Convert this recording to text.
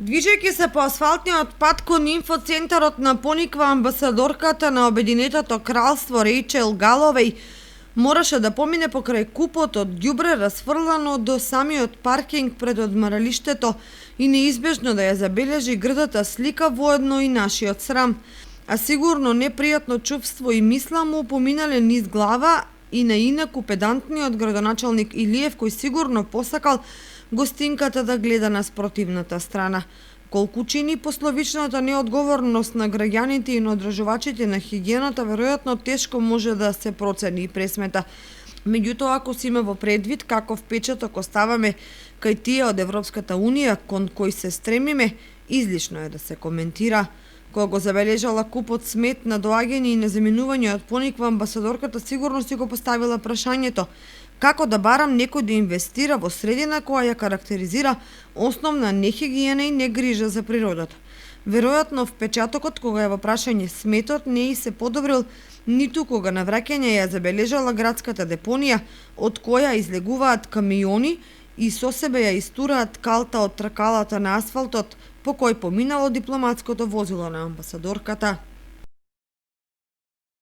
Движејќи се по асфалтниот пат кон инфоцентарот на Пониква, амбасадорката на Обединетото кралство Рејчел Галовеј мораше да помине покрај купот од ѓубре расфрлано до самиот паркинг пред одмаралиштето и неизбежно да ја забележи грдата слика, воедно и нашиот срам. А сигурно непријатно чувство и мисла му поминале низ глава и на инаку педантниот градоначалник Илиев, кој сигурно посакал гостинката да гледа на спротивната страна. Колку чини пословичната неодговорност на граѓаните и на одржувачите на хигиената, веројатно тешко може да се процени и пресмета. Меѓутоа, ако си има во предвид каков печаток оставаме кај тие од Европската Унија кон кој се стремиме, излишно е да се коментира. Кога го забележала купот смет на доаѓање и на заминување од Пониква, амбасадорката сигурно си го поставила прашањето: како да барам некој да инвестира во средина која ја карактеризира основна нехигиена и негрижа за природата? Веројатно впечатокот кога е во прашање сметот не и се подобрил, ниту кога на враќање ја забележала градската депонија, од која излегуваат камиони и со себе ја истураат калта од тркалата на асфалтот по кој поминало дипломатското возило на амбасадорката.